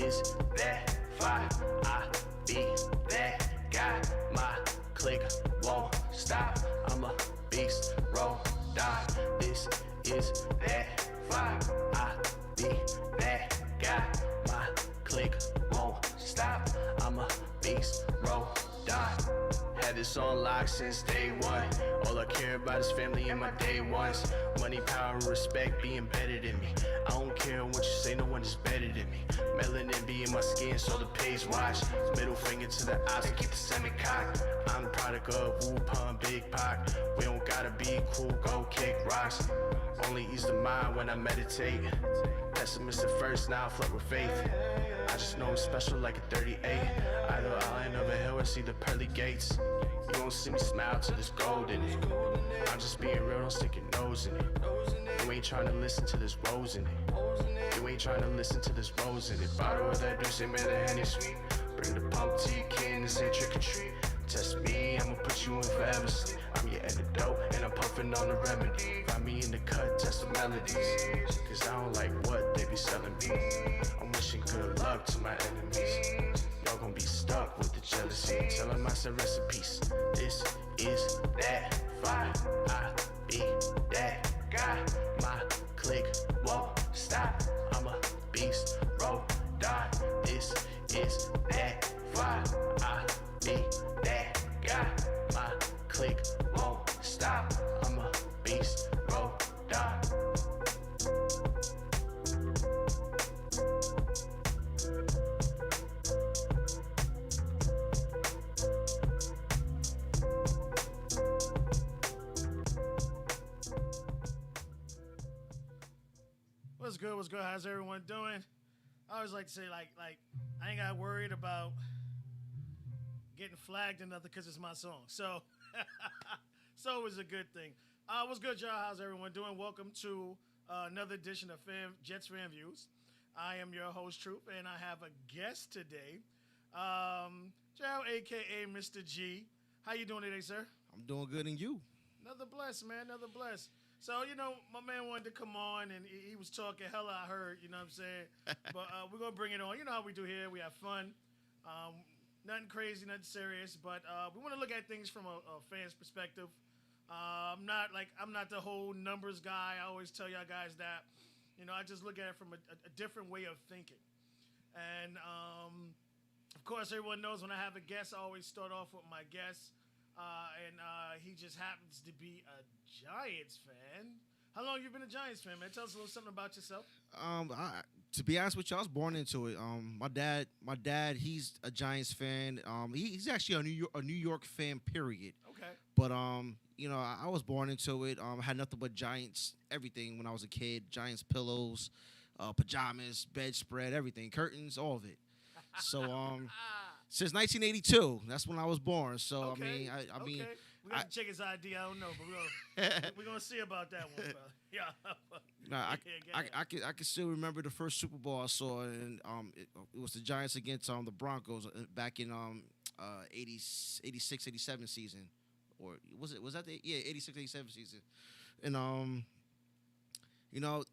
is that fire. I be that guy. My click won't stop. I'm a beast, roll, die. This is that fire. I be that guy. My click won't stop. I'm a beast, roll, die. Had this on lock since day one. All I care about is family and my day ones. Money, power, and respect be embedded in me. I don't care what you say, no one is better than me. Melanin be in my skin, so the page watch. Middle finger to the eyes and keep the semi-cocked. I'm the product of Wu-Pun, Big Pac. We don't gotta be cool, go kick rocks. Only ease the mind when I meditate. Pessimist at first, now I flirt with faith. I just know I'm special like a 38. Either I'll end of a hill or see the pearly gates. You won't see me smile till there's gold in it. I'm just being real, don't stick your nose in it. You ain't trying to listen to this rose in it. You ain't trying to listen to this rose in it. Bottle of that juice, man, the Henny sweet. Bring the pump to your kin, this ain't trick or treat. Test me, I'ma put you in forever sleep. I'm your antidote, and I'm puffing on the remedy. Find me in the cut, test the melodies. Cause I don't like what they be selling me. I'm wishing good luck to my enemies. Y'all gon' be stuck with the jealousy. Tell them I said rest in peace. This is that fire. I be that guy. My click won't stop. I'm a beast, roll, die. This is that fire. I be that guy. My click won't stop. I'm a beast, roll, die. What's good? What's good? How's everyone doing? I always like to say, like I ain't got worried about getting flagged or nothing because it's my song. So, so it was a good thing. What's good, y'all? How's everyone doing? Welcome to another edition of Jets Fan Views. I am your host, Troop, and I have a guest today, Gerald, a.k.a. Mr. G. How you doing today, sir? I'm doing good, and you? Another bless, man. Another bless. So, you know, my man wanted to come on, and he was talking hella, I heard, you know what I'm saying? But we're going to bring it on. You know how we do here. We have fun. Nothing crazy, nothing serious. But we want to look at things from a fan's perspective. I'm not the whole numbers guy. I always tell y'all guys that. You know, I just look at it from a different way of thinking. And, of course, everyone knows when I have a guest, I always start off with my guest. And he just happens to be a Giants fan. How long have you been a Giants fan, man? Tell us a little something about yourself. To be honest with you, I was born into it. My dad, he's a Giants fan. He's actually a New York fan. Period. Okay. But you know, I was born into it. I had nothing but Giants everything when I was a kid. Giants pillows, pajamas, bedspread, everything, curtains, all of it. So since 1982, that's when I was born. So Okay. I mean, we got to check his ID. I don't know, but we're gonna see about that one, bro. Yeah. Nah, I can still remember the first Super Bowl I saw, and it was the Giants against the Broncos back in 86, 87 season, or was that the 86, 87 season, and you know,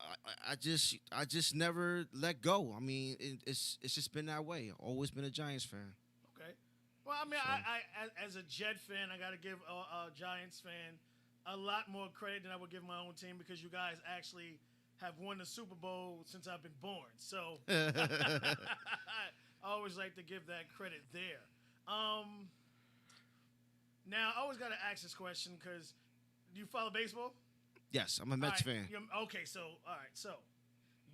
I just never let go. I mean, it's just been that way. Always been a Giants fan. Okay. Well, I mean, So- I as a Jet fan, I got to give a Giants fan a lot more credit than I would give my own team because you guys actually have won the Super Bowl since I've been born. So I always like to give that credit there. Now, I always got to ask this question because do you follow baseball? Yes, I'm a Mets fan. Okay, so, all right. So,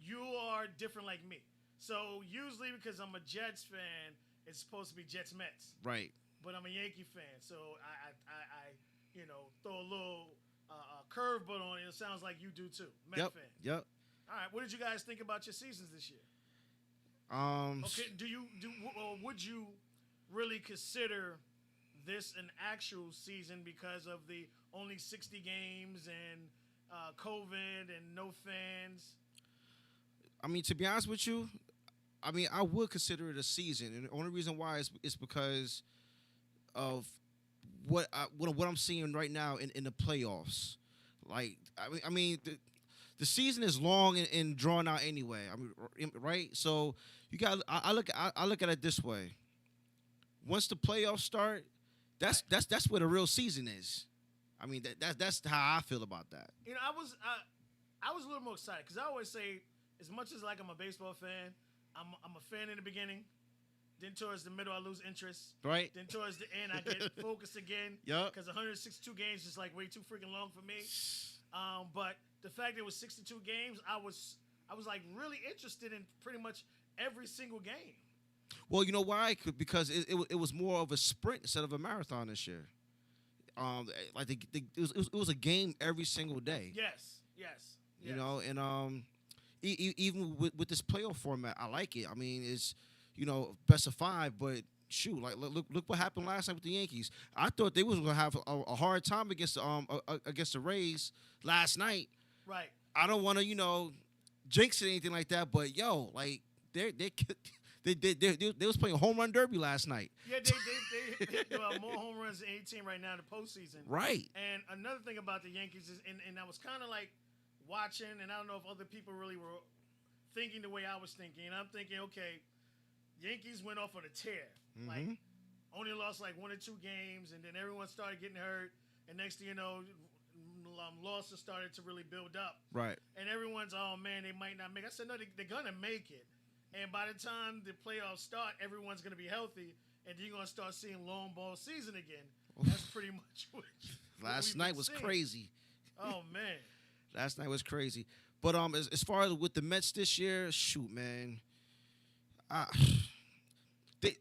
you are different like me. So, usually because I'm a Jets fan, it's supposed to be Jets-Mets. Right. But I'm a Yankee fan. So, I you know, throw a little curveball on it. It sounds like you do too. Met fan. Yep. All right. What did you guys think about your seasons this year? Okay. Would you really consider this an actual season because of the only 60 games and COVID and no fans? I mean, to be honest with you, I mean, I would consider it a season, and the only reason why is because of what I'm seeing right now in the playoffs. Like, the season is long and drawn out anyway. I mean, right? So you got. I look at it this way. Once the playoffs start, that's where the real season is. I mean, that's how I feel about that. You know, I was a little more excited because I always say, as much as like I'm a baseball fan, I'm a fan in the beginning. Then towards the middle, I lose interest. Right. Then towards the end, I get focused again. Yup. Because 162 games is like way too freaking long for me. But the fact that it was 62 games, I was like really interested in pretty much every single game. Well, you know why? Because it was more of a sprint instead of a marathon this year. Like it was a game every single day. Yes. You know, and even with this playoff format, I like it. I mean, it's, you know, best of 5, but shoot, like look what happened last night with the Yankees. I thought they was gonna have a hard time against the Rays last night. Right. I don't want to, you know, jinx it or anything like that, but yo, like they was playing home run derby last night. Yeah, they hit more home runs than 18 right now in the postseason. Right. And another thing about the Yankees is, and I was kind of like watching, and I don't know if other people really were thinking the way I was thinking. And I'm thinking, okay, Yankees went off on a tear. Mm-hmm. Like, only lost like 1 or 2 games, and then everyone started getting hurt. And next thing you know, losses started to really build up. Right. And everyone's, oh, man, they might not make it. I said, no, they're going to make it. And by the time the playoffs start, everyone's going to be healthy, and you're going to start seeing long ball season again. That's pretty much what last night was crazy. Oh, man. Last night was crazy. But as far as with the Mets this year, shoot, man. And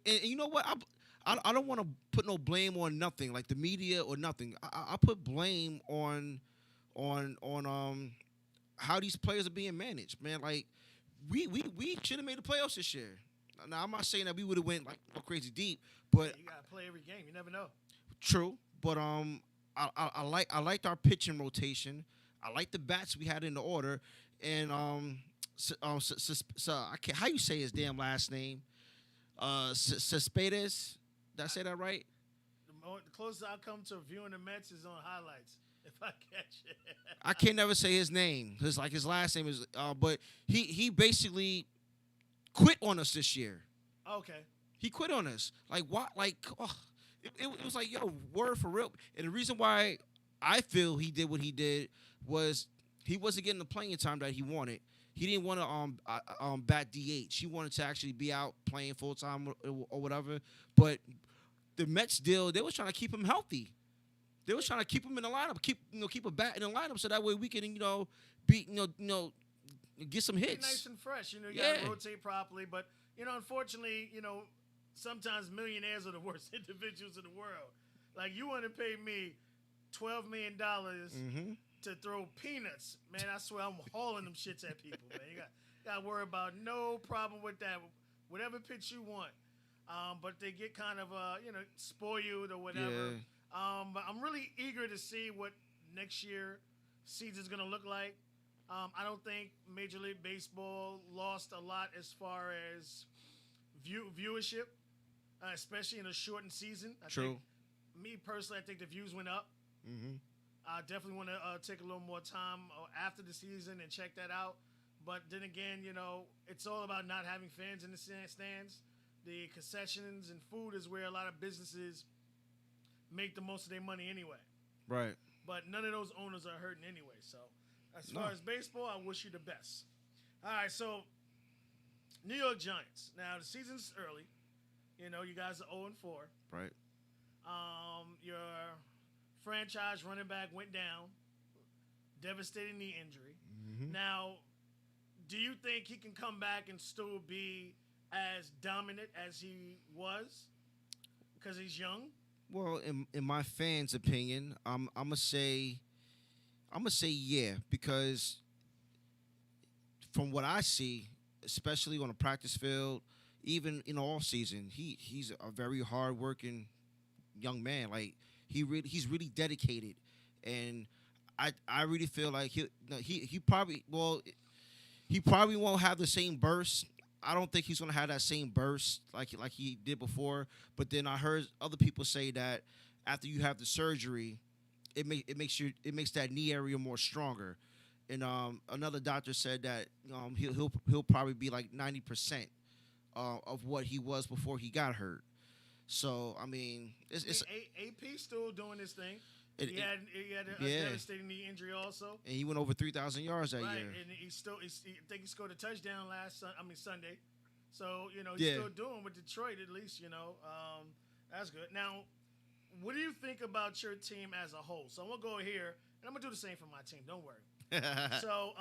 you know what? I don't want to put no blame on nothing, like the media or nothing. I put blame on how these players are being managed, man. Like we should have made the playoffs this year. Now I'm not saying that we would have went like crazy deep, but you gotta play every game. You never know. True, but I liked our pitching rotation. I like the bats we had in the order, and so I can't, how you say his damn last name? Cespedes. Did I say that right? The closest I come to viewing the Mets is on highlights. If I catch it, I can't never say his name. His last name is. But he basically quit on us this year. Okay. He quit on us. Like what? Like it was like, yo, word for real. And the reason why I feel he did what he did was he wasn't getting the playing time that he wanted. He didn't want to bat DH. He wanted to actually be out playing full time or whatever. But the Mets deal, they was trying to keep him healthy. They was trying to keep him in the lineup, keep a bat in the lineup, so that way we can be get some hits. Nice and fresh. You gotta rotate properly. But unfortunately, sometimes millionaires are the worst individuals in the world. Like, you want to pay me $12 million to throw peanuts, man. I swear I'm hauling them shits at people, man. You got to worry about no problem with that. Whatever pitch you want. But they get kind of spoiled or whatever. Yeah. But I'm really eager to see what next year season's gonna look like. I don't think Major League Baseball lost a lot as far as viewership, especially in a shortened season. True. Me personally, I think the views went up. Mm-hmm. I definitely want to take a little more time after the season and check that out. But then again, it's all about not having fans in the stands. The concessions and food is where a lot of businesses make the most of their money anyway. Right. But none of those owners are hurting anyway. So as far as baseball, I wish you the best. All right, so New York Giants. Now, the season's early. You guys are 0-4. Right. Your franchise running back went down. Devastating knee injury. Mm-hmm. Now, do you think he can come back and still be as dominant as he was? Because he's young? Well, in my fans' opinion, I'm gonna say yeah, because from what I see, especially on the practice field, even in the off season, he's a very hard-working young man. Like he's really dedicated, and I really feel like he probably won't have the same burst. I don't think he's gonna have that same burst like he did before. But then I heard other people say that after you have the surgery, it makes that knee area more stronger. and another doctor said that he'll probably be like 90% of what he was before he got hurt. So I mean, it's AP still doing his thing. It- He had a yeah. devastating knee injury also. and he went over 3,000 yards that Right, year. and I think he scored a touchdown Sunday. So he's Yeah. still doing with Detroit at least. That's good. Now, what do you think about your team as a whole? So I'm gonna go here, and I'm gonna do the same for my team. Don't worry. So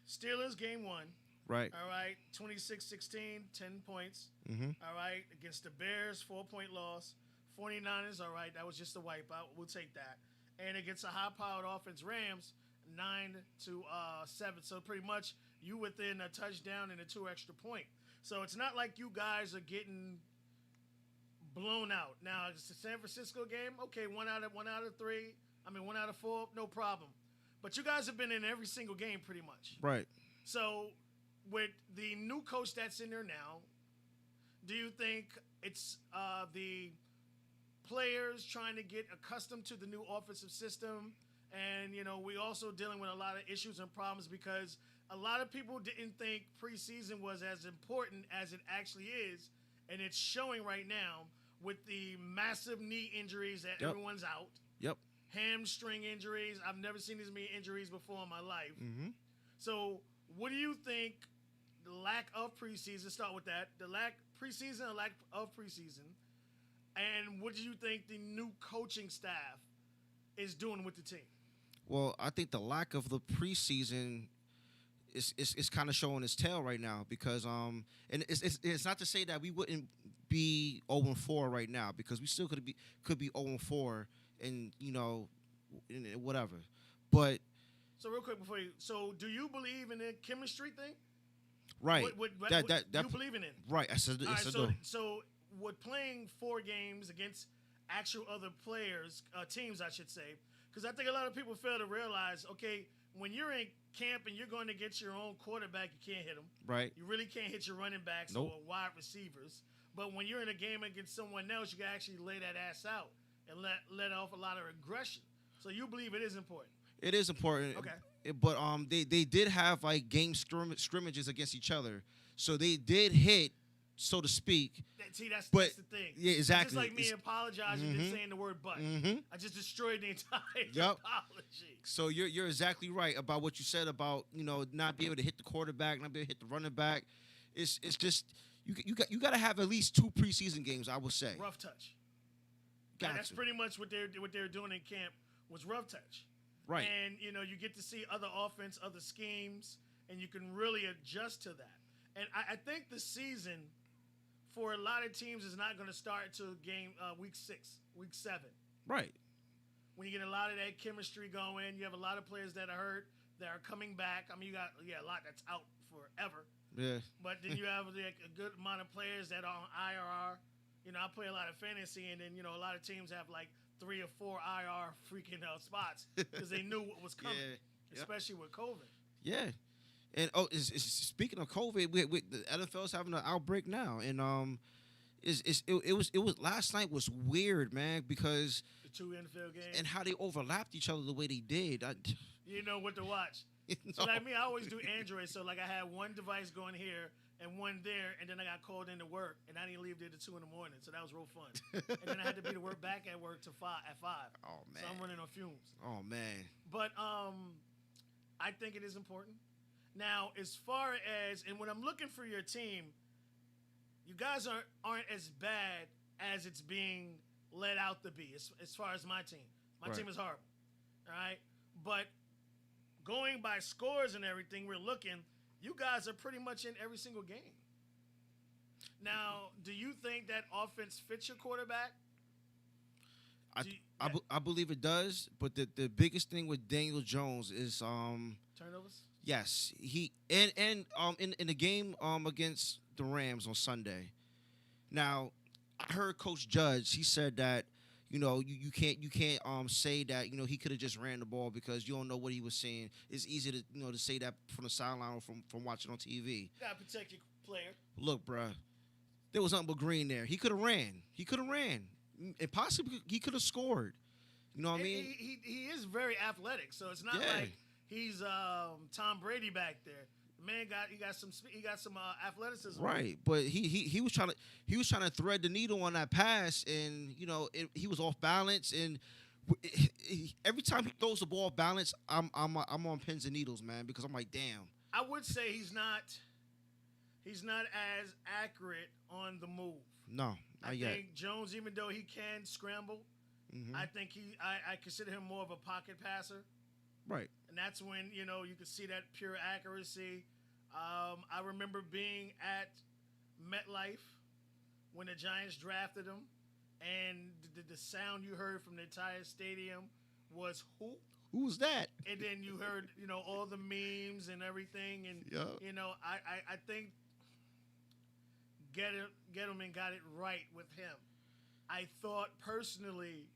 Steelers game 1. Right. All right, 26-16, 10 points. Mm-hmm. All right, against the Bears, 4-point loss. 49ers, all right, that was just a wipeout. We'll take that. And against a high-powered offense, Rams, 9-7. So pretty much you within a touchdown and a 2 extra point. So it's not like you guys are getting blown out. Now it's the San Francisco game. Okay, 1 out of 3. 1 out of 4, no problem. But you guys have been in every single game pretty much. Right. So with the new coach that's in there now, do you think it's the players trying to get accustomed to the new offensive system? And, we also dealing with a lot of issues and problems because a lot of people didn't think preseason was as important as it actually is. And it's showing right now with the massive knee injuries that Yep. everyone's out. Yep. Hamstring injuries. I've never seen as many injuries before in my life. Mm-hmm. So what do you think the lack of preseason, start with that, the lack of preseason, and what do you think the new coaching staff is doing with the team? Well, I think the lack of the preseason is kind of showing its tail right now because and it's not to say that we wouldn't be 0-4 right now because we still could be 0-4 and whatever, but So real quick before do you believe in the chemistry thing? right What that you believe in it? right. I said All right, yes, I so do. so with playing 4 games against actual other players, teams, I should say, because I think a lot of people fail to realize, okay, when you're in camp and you're going to get your own quarterback, you can't hit him. Right. You really can't hit your running backs Nope. or wide receivers. But when you're in a game against someone else, you can actually lay that ass out and let off a lot of aggression. So you believe it is important. It is important. Okay. But they did have like game scrimmages against each other, so they did hit, so to speak. See, that's But- the thing. yeah, exactly. It's just like me It's- apologizing and saying the word "but." Mhm. I just destroyed the entire Yep. apology. So you're exactly right about what you said about not being able to hit the quarterback, not being able to hit the running back. It's just you got to have at least 2 preseason games, I would say. Rough touch. Got That's to. pretty much what they're doing in camp was rough touch. Right. And you get to see other offense, other schemes, and you can really adjust to that. And I think the season for a lot of teams is not going to start till week 6, week 7. Right. When you get a lot of that chemistry going, you have a lot of players that are hurt, that are coming back. You got a lot that's out forever. Yeah. But then you have like a good amount of players that are on IRR. I play a lot of fantasy, and then a lot of teams have like 3 or 4 IR freaking spots because they knew what was coming, Yeah. especially with COVID. Yeah. And speaking of COVID, the NFL's having an outbreak now, and it was last night was weird, man, because The 2 NFL games. and how they overlapped each other the way they did. You know what to watch. So like me, I always do Android. So like I had one device going here and one there, and then I got called into work, and I didn't leave there till 2 in the morning. So that was real fun. And then I had to be back at work at 5. Oh man. So I'm running on fumes. Oh man. But I think it is important. Now, as far as and when I'm looking for your team, you guys aren't as bad as it's being let out to be. As far as my team, my Right. team is horrible. All right, but going by scores and everything, we're looking. You guys are pretty much in every single game. Now, do you think that offense fits your quarterback? I believe it does, but the biggest thing with Daniel Jones is Turnovers? yes, he and in the game against the Rams on Sunday. Now, I heard Coach Judge, he said that you can't say that he could have just ran the ball because you don't know what he was seeing. It's easy to to say that from the sideline or from watching on TV. You gotta protect your player. Look, bruh, there was nothing but green there. He could have ran. And possibly he could have scored. You know what I mean? He is very athletic, so it's not Yeah. like he's Tom Brady back there. The man got some athleticism. Right, but he was trying to thread the needle on that pass, and he was off balance, and every time he throws the ball off balance, I'm on pins and needles, man, because I'm like, damn. I would say he's not as accurate on the move. No, not yet. I think Jones, even though he can scramble, I think I consider him more of a pocket passer. Right. And that's when, you can see that pure accuracy. I remember being at MetLife when the Giants drafted him, and the sound you heard from the entire stadium was who? Who's that? And then you heard, all the memes and everything. And, I think Gettleman got it right with him. I thought personally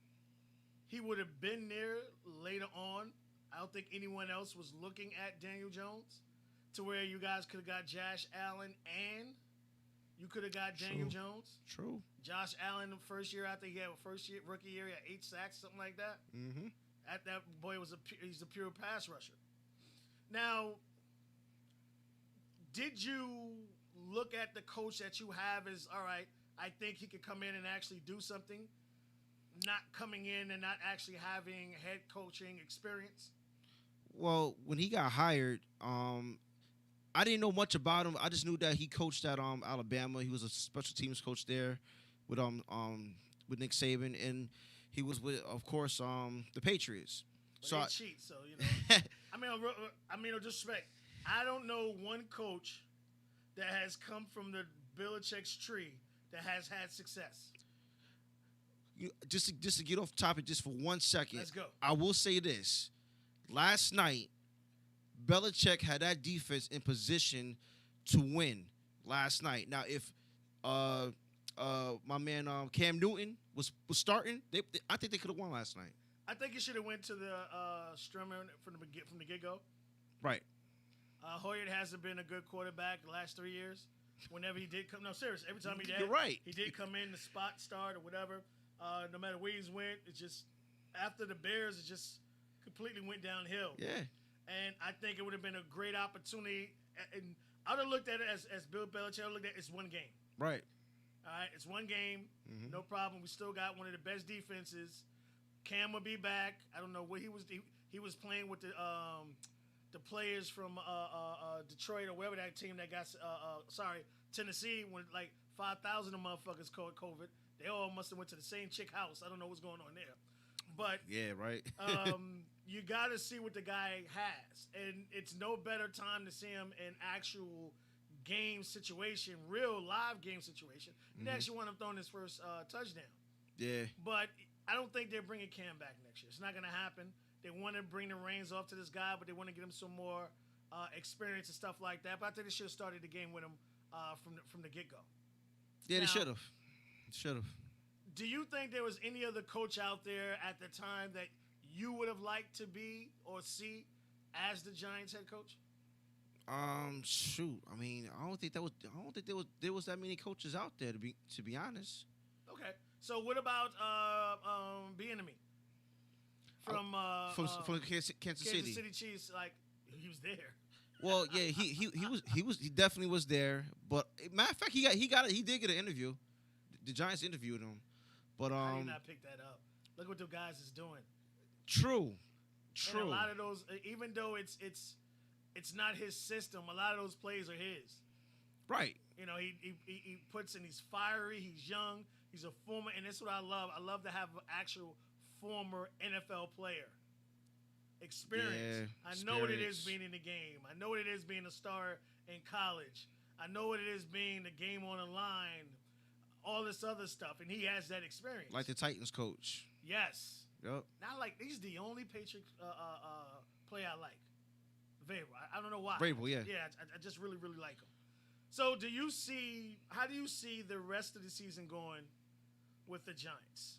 he would have been there later on. I don't think anyone else was looking at Daniel Jones to where you guys could have got Josh Allen and you could have got Daniel Jones. True. Josh Allen, the first year after he had rookie year, he had 8 sacks, something like that. Mm-hmm. That boy he's a pure pass rusher. Now, did you look at the coach that you have as, all right, I think he could come in and actually do something, not coming in and not actually having head coaching experience? Well, when he got hired, I didn't know much about him. I just knew that he coached at Alabama. He was a special teams coach there with Nick Saban, and he was with, of course, the Patriots. But they cheat, so I mean, no disrespect. I don't know one coach that has come from the Belichick's tree that has had success. Just to get off topic just for 1 second. Let's go. I will say this. Last night, Belichick had that defense in position to win last night. Now, if my man Cam Newton was starting, I think they could have won last night. I think he should have went to the Strummer from the get-go. Right. Hoyer hasn't been a good quarterback the last 3 years. Whenever he did come, no, seriously, every time he did, You're right. He did come in the spot start or whatever. No matter where he's went, it's just after the Bears, it just completely went downhill. Yeah. And I think it would have been a great opportunity. And I would have looked at it as Bill Belichick. I would looked at it, it's one game. Right. All right, it's one game. Mm-hmm. No problem. We still got one of the best defenses. Cam will be back. I don't know what he was. He was playing with the players from Detroit or wherever that team that got Tennessee when like 5,000 of motherfuckers caught COVID. They all must have went to the same chick house. I don't know what's going on there, but yeah, right. you got to see what the guy has, and it's no better time to see him in actual game situation, real live game situation. He actually wound up throwing his first touchdown. Yeah, but I don't think they're bringing Cam back next year. It's not going to happen. They want to bring the reins off to this guy, but they want to get him some more experience and stuff like that. But I think they should have started the game with him from the get-go. Yeah, they should have. Do you think there was any other coach out there at the time that you would have liked to be or see as the Giants head coach? Shoot. I mean, I don't think there was that many coaches out there to be honest. Okay. So what about Bieniemy from Kansas City? Kansas City Chiefs? Like he was there. Well, yeah, he definitely was there. But matter of fact, he did get an interview. The Giants interviewed him, but I did not pick that up. Look what the guys is doing. True. And a lot of those, even though it's not his system, a lot of those plays are his. Right. You know, he puts in. He's fiery. He's young. He's a former, and that's what I love. I love to have an actual former NFL player. Experience. Yeah, I know what it is being in the game. I know what it is being a star in college. I know what it is being the game on the line. All this other stuff, and he has that experience. Like the Titans coach. Yes. Yep. Not like he's the only Patriots player I like. Vrabel. I don't know why. Vrabel, yeah. Yeah, I just really, really like him. So, how do you see the rest of the season going with the Giants?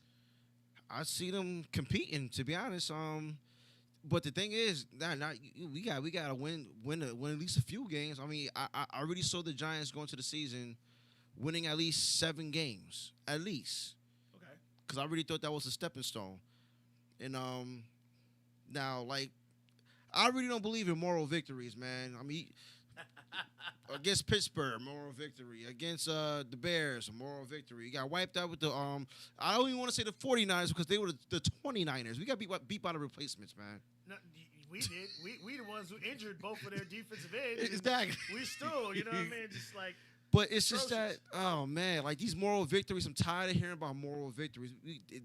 I see them competing, to be honest. But the thing is, we got to win at least a few games. I mean, I already saw the Giants going to the season winning at least 7 games, at least. Okay. Because I really thought that was a stepping stone. And now, like, I really don't believe in moral victories, man. I mean, against Pittsburgh, moral victory. Against the Bears, a moral victory. You got wiped out with the I don't even want to say the 49ers because they were the 29ers. We got beat by the replacements, man. No, we did. We the ones who injured both of their defensive ends. Exactly. We still, you know what I mean? Just like. But it's just that, oh man, like these moral victories. I'm tired of hearing about moral victories.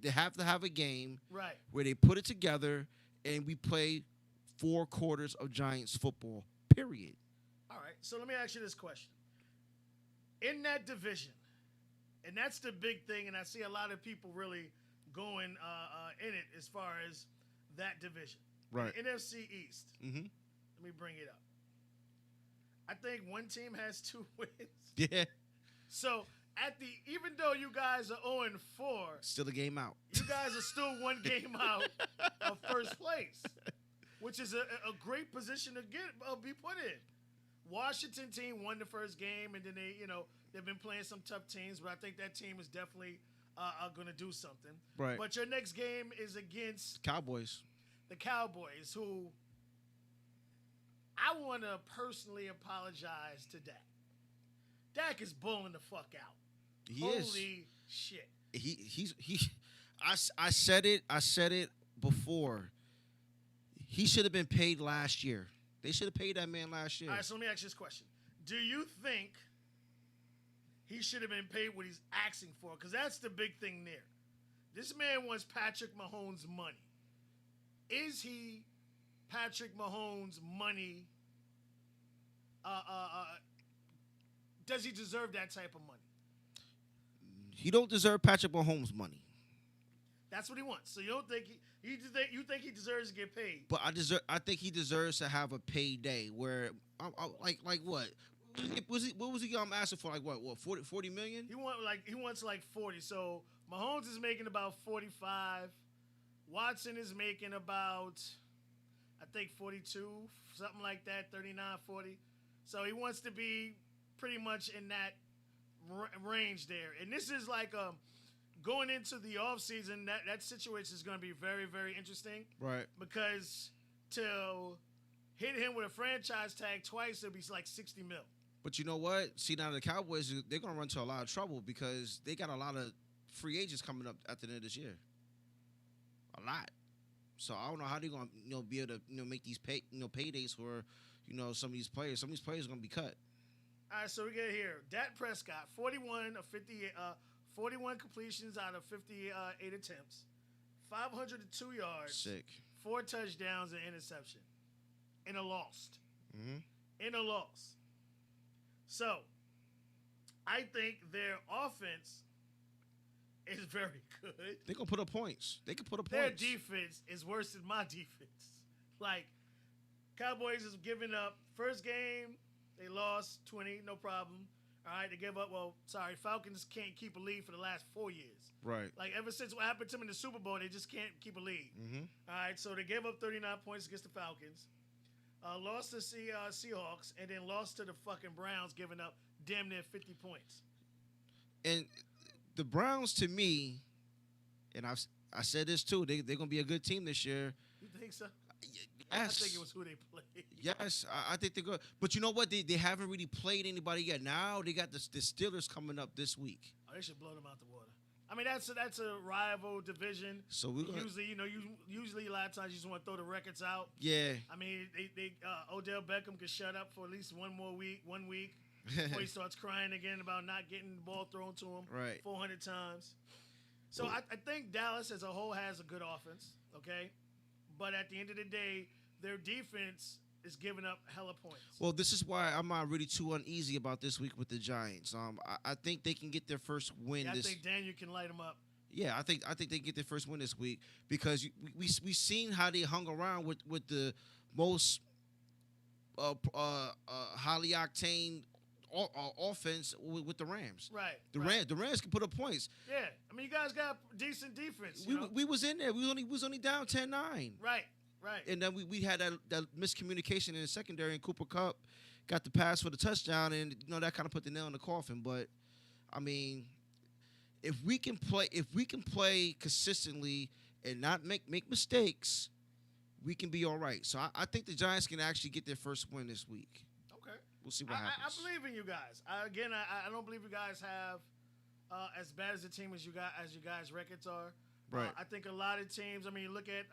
They have to have a game where they put it together and we play 4 quarters of Giants football. Period. All right. So let me ask you this question: in that division, and that's the big thing, and I see a lot of people really going in it as far as that division. Right. The NFC East. Mm-hmm. Let me bring it up. I think one team has 2 wins. Yeah. So even though you guys are 0-4, still a game out. You guys are still 1 game out of first place, which is a great position to be put in. Washington team won the first game, and then they've been playing some tough teams, but I think that team is definitely going to do something. Right. But your next game is against Cowboys. The Cowboys, who I want to personally apologize to Dak. Dak is bulling the fuck out. Holy shit. I said it before. He should have been paid last year. They should have paid that man last year. All right, so let me ask you this question. Do you think he should have been paid what he's asking for? Because that's the big thing there. This man wants Patrick Mahomes' money. Is he Patrick Mahomes' money? Does he deserve that type of money? He don't deserve Patrick Mahomes' money. That's what he wants. So you don't think you think he deserves to get paid? But I think he deserves to have a payday where, like what? What was he asking for? Like what 40 million? He wants like 40. So Mahomes is making about 45. Watson is making about, I think 42, something like that, 39, 40. So he wants to be pretty much in that range there. And this is like going into the offseason, that situation is going to be very, very interesting. Right. Because to hit him with a franchise tag twice, it'll be like 60 mil. But you know what? See, now the Cowboys, they're going to run into a lot of trouble because they got a lot of free agents coming up at the end of this year. A lot. So I don't know how they're going to be able to make these paydays for some of these players. Some of these players are going to be cut. All right, so we get here. Dak Prescott, 41 of 50, 41 completions out of 58 attempts, 502 yards, sick, 4 touchdowns, and interception, in a loss. Mm-hmm. In a loss. So I think their offense is very good. They're going to put up points. They can put up Their points. Their defense is worse than my defense. Like, Cowboys is giving up. First game, they lost 20, no problem. All right, they gave up. Falcons can't keep a lead for the last 4 years. Right. Like, ever since what happened to them in the Super Bowl, they just can't keep a lead. Mm-hmm. All right, so they gave up 39 points against the Falcons. Lost to Seahawks, and then lost to the fucking Browns, giving up damn near 50 points. And the Browns, to me, and I said this too, they're going to be a good team this year. You think so? Yes. I think it was who they played. Yes, I think they're good. But you know what? They haven't really played anybody yet. Now they got the Steelers coming up this week. Oh, they should blow them out the water. I mean, that's a rival division. So we usually a lot of times you just want to throw the records out. Yeah. I mean, Odell Beckham could shut up for at least one week before he starts crying again about not getting the ball thrown to him 400 times. So I think Dallas as a whole has a good offense, okay? But at the end of the day, their defense is giving up hella points. Well, this is why I'm not really too uneasy about this week with the Giants. I think they can get their first win. I think Daniel can light them up. Yeah, I think they can get their first win this week because we seen how they hung around with the most highly octane offense with the Rams. Right. The Rams can put up points. Yeah. I mean, you guys got decent defense. We was in there. We was only down 10-9. Right. And then we had that miscommunication in the secondary, and Cooper Kupp got the pass for the touchdown, and that kind of put the nail in the coffin. But I mean, if we can play consistently and not make mistakes, we can be all right. So I think the Giants can actually get their first win this week. Okay. We'll see what I happens. believe in you guys. I don't believe you guys have as bad as a team as you guys' records are. Right. I think a lot of teams. I mean, look at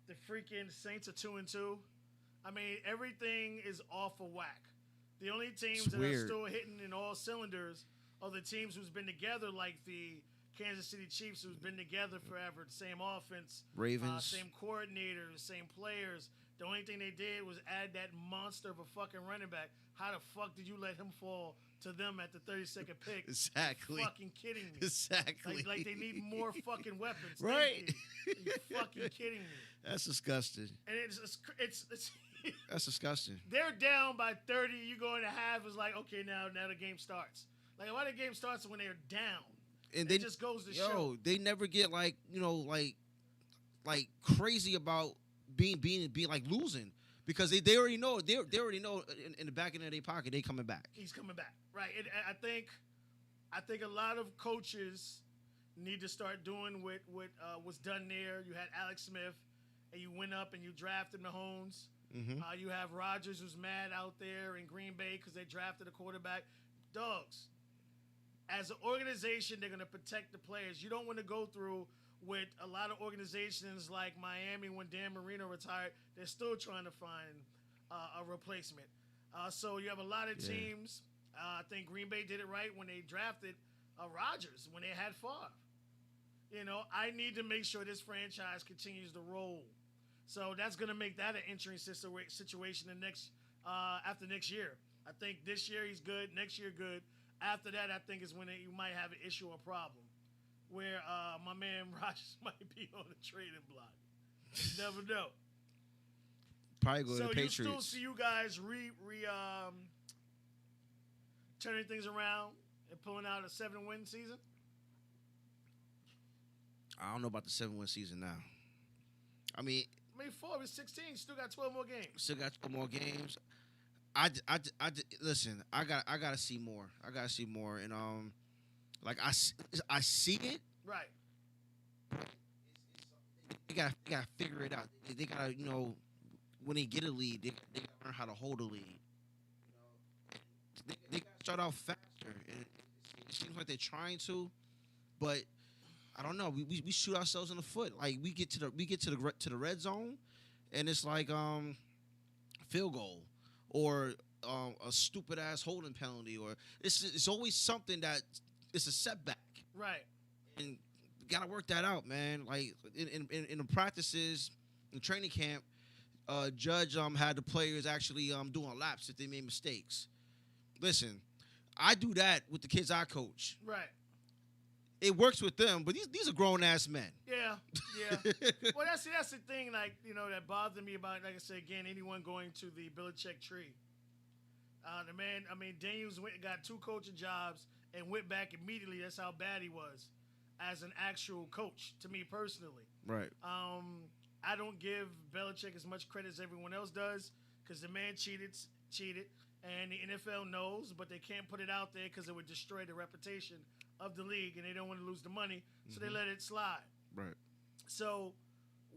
the freaking Saints are 2-2. I mean, everything is off of whack. The only teams that are still hitting in all cylinders are the teams who's been together, like the Kansas City Chiefs, who's been together forever. The same offense, Ravens, same coordinators, same players. The only thing they did was add that monster of a fucking running back. How the fuck did you let him fall to them at the 32nd pick? Exactly. You're fucking kidding me. Exactly. Like they need more fucking weapons. Right. You fucking kidding me. That's disgusting. And it's That's disgusting. they're down by 30. You go into half. It's like, okay, now the game starts. Like, why the game starts when they're down? And it just goes to show. They never get like crazy about being like losing because they already know they already know in the back end of their pocket they coming back. He's coming back, right? I think a lot of coaches need to start doing what was done there. You had Alex Smith, and you went up and you drafted Mahomes. Mm-hmm. You have Rodgers, who's mad out there in Green Bay because they drafted a quarterback. Dogs. As an organization, they're going to protect the players. You don't want to go through with a lot of organizations like Miami when Dan Marino retired. They're still trying to find a replacement. So you have a lot of teams. I think Green Bay did it right when they drafted Rodgers, when they had Favre. You know, I need to make sure this franchise continues to roll. So that's going to make that an interesting situation after next year. I think this year he's good. Next year, good. After that, I think is when you might have an issue or problem where my man Rodgers might be on the trading block. You never know. Probably go to the Patriots. So you still see you guys turning things around and pulling out a 7-win season? I don't know about the 7-win season now. I mean, 4 is 16. Still got 12 more games. Still got 12 more games. Listen. I gotta see more. I gotta see more, and like I see it. Right. They gotta figure it out. They gotta when they get a lead, they gotta learn how to hold a lead. They gotta start out faster, and it seems like they're trying to, but I don't know. We shoot ourselves in the foot. Like we get to the red zone, and it's like field goal. Or a stupid ass holding penalty, or it's always something that it's a setback, right? And you gotta work that out, man. Like in the practices, in training camp, Judge had the players actually doing laps if they made mistakes. Listen, I do that with the kids I coach. Right. It works with them, but these are grown ass men. Yeah. Well, that's the thing, like, that bothered me about, like I said again, anyone going to the Belichick tree. The man, I mean, Daniels got 2 coaching jobs and went back immediately. That's how bad he was as an actual coach, to me personally. Right. I don't give Belichick as much credit as everyone else does because the man cheated, and the NFL knows, but they can't put it out there because it would destroy the reputation of the league, and they don't want to lose the money, so they let it slide. Right. So,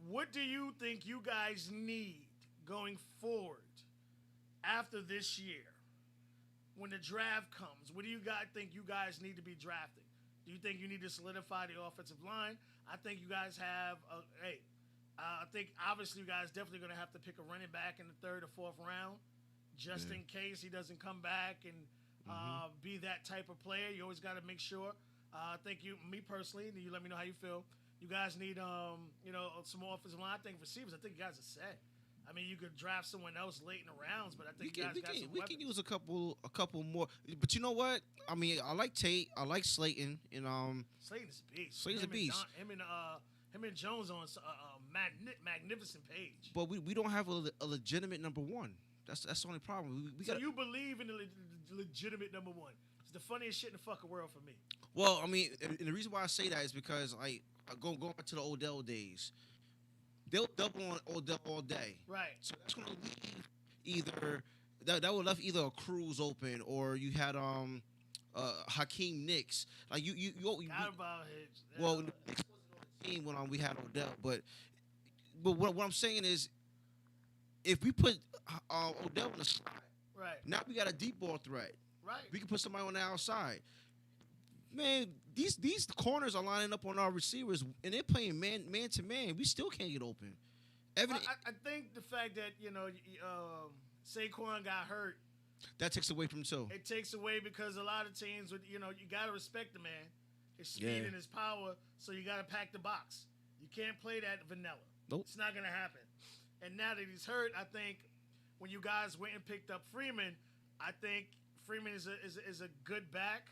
what do you think you guys need going forward after this year? When the draft comes, what do you guys think you guys need to be drafting? Do you think you need to solidify the offensive line? I think you guys have I think obviously you guys definitely going to have to pick a running back in the 3rd or 4th round, just in case he doesn't come back and be that type of player. You always got to make sure. I think me personally, you let me know how you feel. You guys need, some more offensive line. I think receivers. I think you guys are set. I mean, you could draft someone else late in the rounds, but I think you guys got some weapons. We can use a couple more. But you know what? I mean, I like Tate. I like Slayton. And Slayton's a beast. Slayton's a beast. Him and Jones on a magnificent page. But we don't have a legitimate number one. That's the only problem. So you believe in the legitimate number one? It's the funniest shit in the fucking world for me. Well, I mean, and the reason why I say that is because going back to the Odell days, they'll double on Odell all day. Right. So that's going to leave either that would left either a Cruz open or you had Hakeem Nicks. Like you Got about it. Well, Nicks wasn't on the team when we had Odell, but but what I'm saying is, if we put Odell on the slide, Right. now we got a deep ball threat. Right. We can put somebody on the outside. Man, these corners are lining up on our receivers, and they're playing man to man. We still can't get open. I think the fact that Saquon got hurt, that takes away from too. it takes away because a lot of teams would you got to respect the man, his speed and his power. So you got to pack the box. You can't play that vanilla. Nope. It's not gonna happen. And now that he's hurt, I think when you guys went and picked up Freeman, I think Freeman is a good back.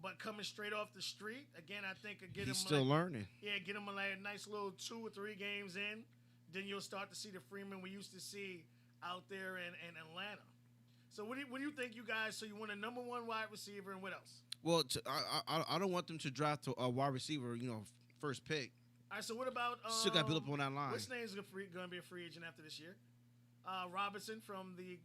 But coming straight off the street, again, I think He's still learning. Yeah, get him a nice little 2 or 3 games in. Then you'll start to see the Freeman we used to see out there in Atlanta. So what do you think, you guys? So you want a number 1 wide receiver, and what else? Well, I don't want them to draft a wide receiver, first pick. All right, so what about still got to build up on that line. Which name's going to be a free agent after this year? Robinson from the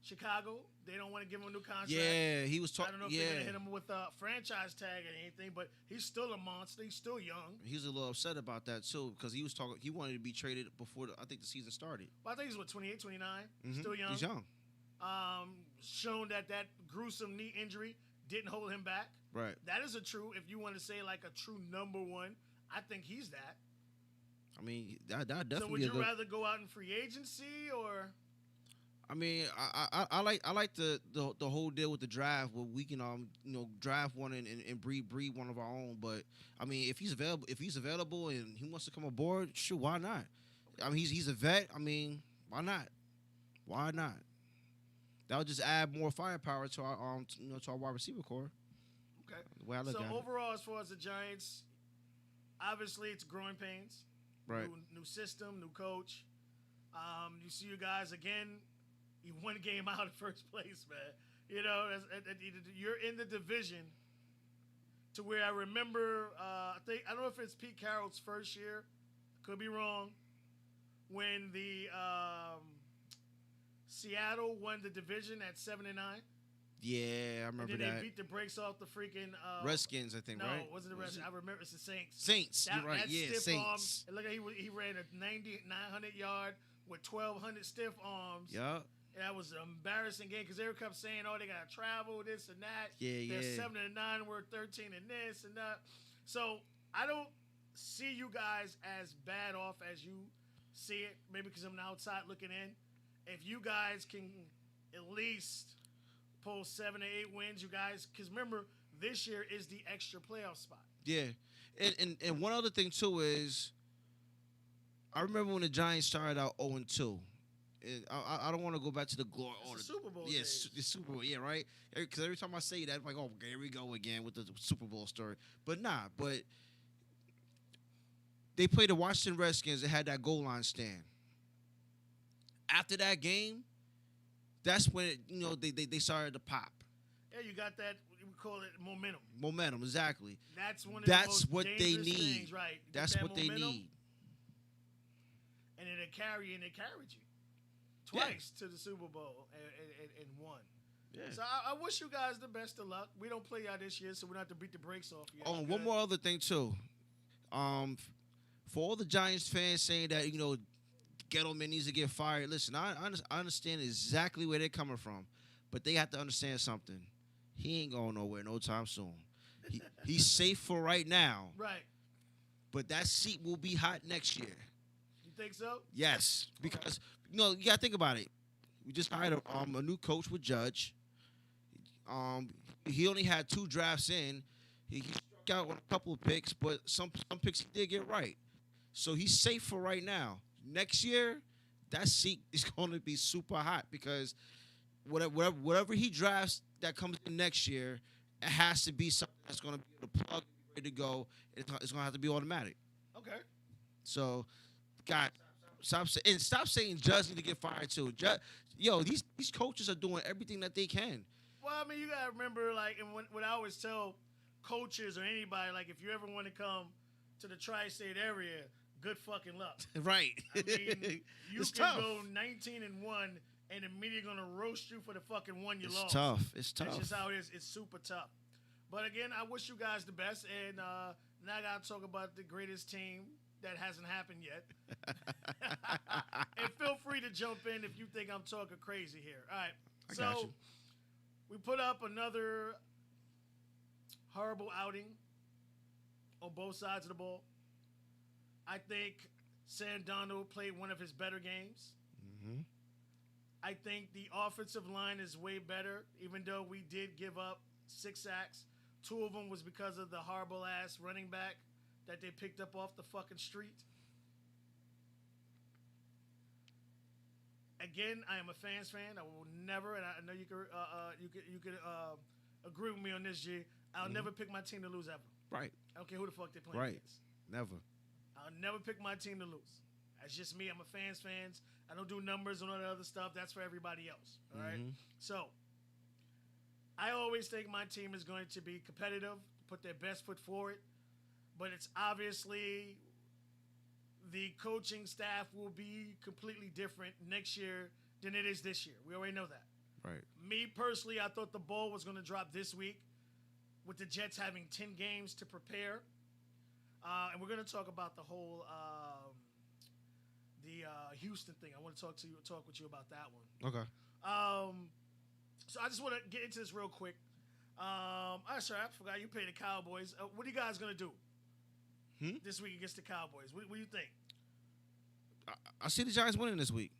Chicago. They don't want to give him a new contract. Yeah, he was talking. I don't know if they're going to hit him with a franchise tag or anything, but he's still a monster. He's still young. He's a little upset about that too, because he was talking. He wanted to be traded before I think the season started. Well, I think he's 28, 29. Mm-hmm. Still young. He's young. Shown that gruesome knee injury didn't hold him back. Right. That is a true. If you want to say like a true number 1, I think he's that. I mean, that definitely. So would you rather go out in free agency or? I mean, I like the whole deal with the draft where we can draft one and breed one of our own. But I mean, if he's available and he wants to come aboard, sure, why not? I mean, he's a vet. I mean, why not? Why not? That would just add more firepower to our to our wide receiver core. Okay. The way I look at it. So overall, as far as the Giants, obviously it's growing pains. Right. New system, new coach. You see you guys again. You won a game out in first place, man. You're in the division to where I remember, I don't know if it's Pete Carroll's first year. Could be wrong. When the Seattle won the division at 7-9. Yeah, I remember and then that. They beat the brakes off the freaking Redskins, I think, no, right? No, it wasn't the Redskins. I remember it's the Saints. Saints, you're right. Yeah, Saints. Look, he ran a 900 yard with 1,200 stiff arms. Yeah. That was an embarrassing game because they kept saying, "Oh, they got to travel, this and that." Yeah, They're 7-9, we're 13 and this and that. So I don't see you guys as bad off as you see it. Maybe because I'm outside looking in. If you guys can at least pull 7 or 8 wins, you guys, because remember this year is the extra playoff spot. Yeah, and one other thing too is, I remember when the Giants started out 0-2. I don't want to go back to the glory. The Super Bowl. Yes, the Super Bowl. Yeah, right. Because every time I say that, I'm like, oh, here we go again with the Super Bowl story. But nah. But they played the Washington Redskins. They had that goal line stand. After that game, that's when they started to pop. Yeah, you got that. We call it momentum. Momentum, exactly. That's one of the most what they dangerous need. Things, right? That's what they need. And then they carried you twice to the Super Bowl and won. Yeah. So I wish you guys the best of luck. We don't play y'all this year, so we don't have to beat the brakes off you. Oh, and one more other thing too. For all the Giants fans saying that Gettleman needs to get fired. Listen, I understand exactly where they're coming from, but they have to understand something. He ain't going nowhere no time soon. He's safe for right now. Right. But that seat will be hot next year. You think so? Yes, because you got to think about it. We just hired a new coach with Judge. He only had 2 drafts in. He struck out on a couple of picks, but some picks he did get right. So he's safe for right now. Next year, that seat is going to be super hot because whatever he drafts that comes in next year, it has to be something that's going to be able to plug, ready to go. It's going to have to be automatic. Okay. So, God, stop saying Judge need to get fired too. These coaches are doing everything that they can. Well, I mean, you got to remember, like, and what I always tell coaches or anybody, like, if you ever want to come to the tri-state area, good fucking luck. Right. I mean, you it's can tough. go 19-1 and immediately going to roast you for the fucking one you lost. It's tough. It's tough. That's just how it is. It's super tough. But again, I wish you guys the best. And now I got to talk about the greatest team that hasn't happened yet. And feel free to jump in if you think I'm talking crazy here. All right. I got you. We put up another horrible outing on both sides of the ball. I think Sam Darnold played one of his better games. Mm-hmm. I think the offensive line is way better, even though we did give up 6 sacks. 2 of them was because of the horrible ass running back that they picked up off the fucking street. Again, I am a fans fan. I will never, and I know you could agree with me on this, G. I'll never pick my team to lose ever. Right. I don't care who the fuck they're playing Right. against. Never. I'll never pick my team to lose. That's just me. I'm a fans. I don't do numbers and all that other stuff. That's for everybody else. All right. So I always think my team is going to be competitive, put their best foot forward, but it's obviously the coaching staff will be completely different next year than it is this year. We already know that. Right. Me personally, I thought the ball was going to drop this week with the Jets having 10 games to prepare. And we're going to talk about the whole Houston thing. I want to talk with you about that one. Okay. So I just want to get into this real quick. I forgot you played the Cowboys. What are you guys going to do this week against the Cowboys? What do you think? I see the Giants winning this week.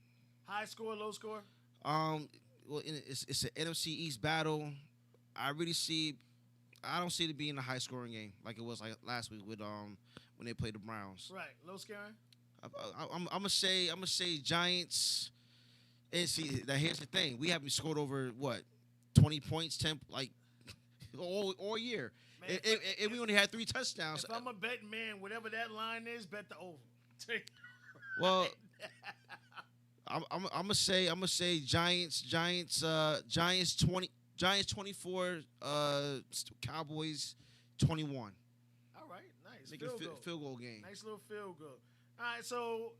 High score, low score? Well, it's an NFC East battle. I don't see it being a high scoring game like it was like last week with when they played the Browns. Right, low scoring. I'm gonna say Giants. And see, here's the thing: we haven't scored over 20 points, 10 all year, Man, and we only had 3 touchdowns. If I'm a betting man, whatever that line is, bet the over. Well, I'm gonna say Giants 20. Giants 24, Cowboys 21. All right, nice. Make it a field goal game. Nice little field goal. All right, so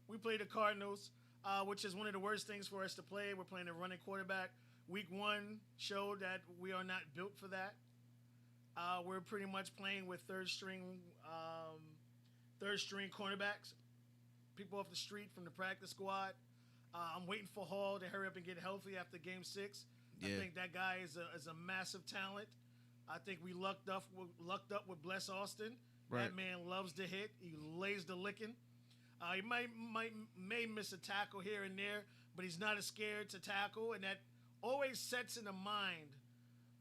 we played the Cardinals, which is one of the worst things for us to play. We're playing a running quarterback. Week 1 showed that we are not built for that. We're pretty much playing with third string cornerbacks, people off the street from the practice squad. I'm waiting for Hall to hurry up and get healthy after Game 6. Yeah. I think that guy is a massive talent. I think we lucked up with Bless Austin. Right. That man loves to hit. He lays the licking. He may miss a tackle here and there, but he's not as scared to tackle, and that always sets in the mind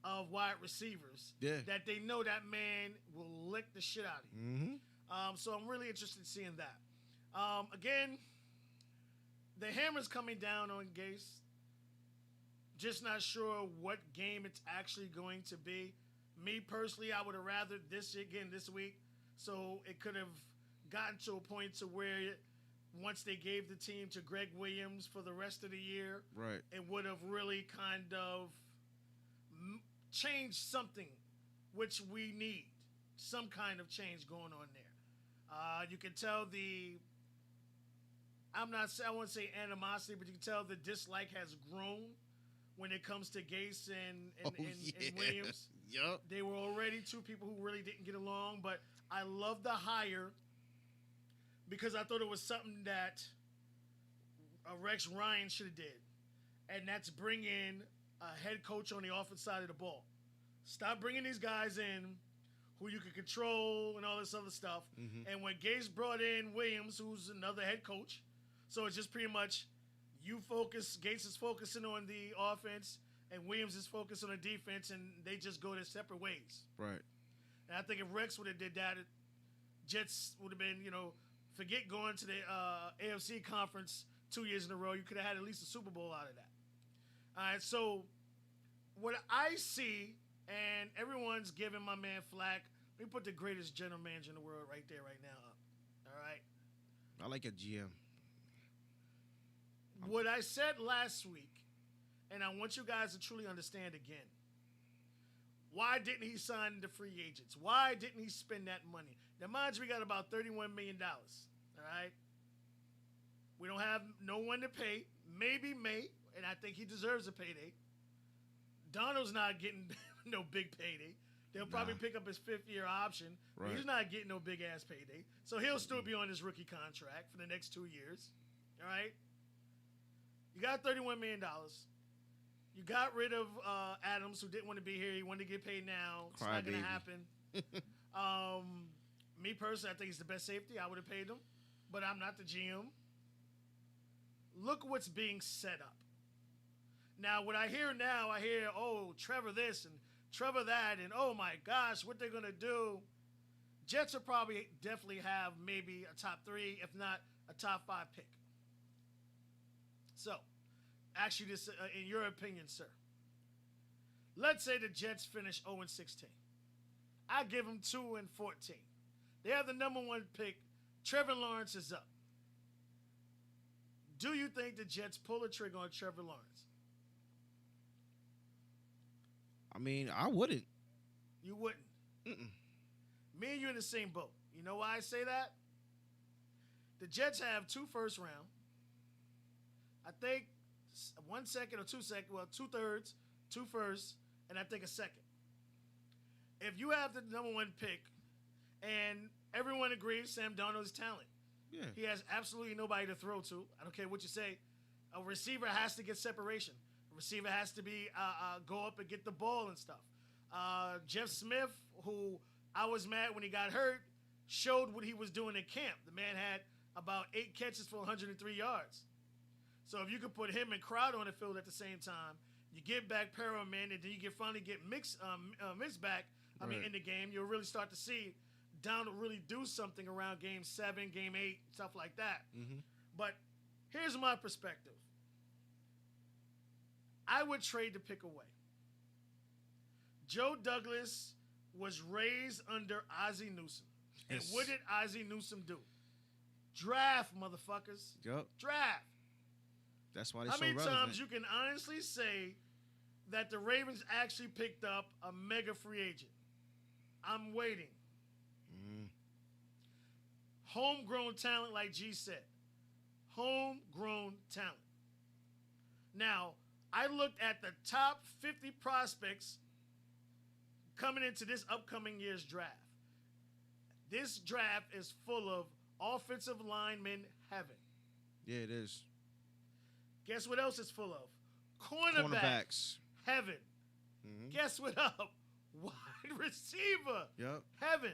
of wide receivers that they know that man will lick the shit out of you. Mm-hmm. So I'm really interested in seeing that. Again, the hammer's coming down on Gase. Just not sure what game it's actually going to be. Me personally, I would have rather this week, so it could have gotten to a point to where once they gave the team to Greg Williams for the rest of the year, right, it would have really kind of changed something, which we need. Some kind of change going on there. You can tell I won't say animosity, but you can tell the dislike has grown when it comes to Gase and Williams. Yep. They were already 2 people who really didn't get along, but I love the hire because I thought it was something that Rex Ryan should have did, and that's bring in a head coach on the offensive side of the ball. Stop bringing these guys in who you can control and all this other stuff. Mm-hmm. And when Gase brought in Williams, who's another head coach, so it's just pretty much Gase is focusing on the offense, and Williams is focused on the defense, and they just go their separate ways. Right. And I think if Rex would have did that, Jets would have been, forget going to the AFC conference 2 years in a row. You could have had at least a Super Bowl out of that. All right, so what I see, and everyone's giving my man flack, let me put the greatest general manager in the world right there, right now up. All right? I like a GM. What I said last week, and I want you guys to truly understand again, why didn't he sign the free agents? Why didn't he spend that money? Now, mind you, we got about $31 million, all right? We don't have no one to pay. Maybe May, and I think he deserves a payday. Donald's not getting no big payday. They'll probably Nah. pick up his 5th-year option. But he's Right. not getting no big-ass payday. So he'll still be on his rookie contract for the next 2 years. All right? You got $31 million. You got rid of Adams, who didn't want to be here. He wanted to get paid now. It's not going to Crybaby. happen. Me personally, I think he's the best safety. I would have paid him. But I'm not the GM. Look what's being set up. Now, what I hear now, oh, Trevor this and Trevor that, and oh my gosh, what they're going to do. Jets will probably definitely have maybe a top 3, if not a top 5 pick. So, ask you this in your opinion, sir. Let's say the Jets finish 0-16. I give them 2-14. They have the number 1 pick. Trevor Lawrence is up. Do you think the Jets pull the trigger on Trevor Lawrence? I mean, I wouldn't. You wouldn't. Mm-mm. Me and you in the same boat. You know why I say that? The Jets have 2 first round. I think 1 second or 2 second. Well, 2/3, 2 firsts, and I think a second. If you have the number 1 pick, and everyone agrees Sam Darnold's talent, Yeah. he has absolutely nobody to throw to. I don't care what you say. A receiver has to get separation. A receiver has to be go up and get the ball and stuff. Jeff Smith, who I was mad when he got hurt, showed what he was doing in camp. The man had about 8 catches for 103 yards. So if you could put him and Crowder on the field at the same time, you get back Perriman, and then you can finally get Mix back. Right. In the game, you'll really start to see Donald really do something around Game 7, Game 8, stuff like that. Mm-hmm. But here's my perspective. I would trade the pick away. Joe Douglas was raised under Ozzie Newsome. And Yes. what did Ozzie Newsome do? Draft, motherfuckers. Yep. Draft. That's why they're How so many relevant. times you can honestly say that the Ravens actually picked up a mega free agent? I'm waiting. Mm. Homegrown talent, like G said. Homegrown talent. Now, I looked at the top 50 prospects coming into this upcoming year's draft. This draft is full of offensive linemen heaven. Yeah, it is. Guess what else it's full of? Cornerbacks heaven. Mm-hmm. Guess what up? Wide receiver Yep. heaven.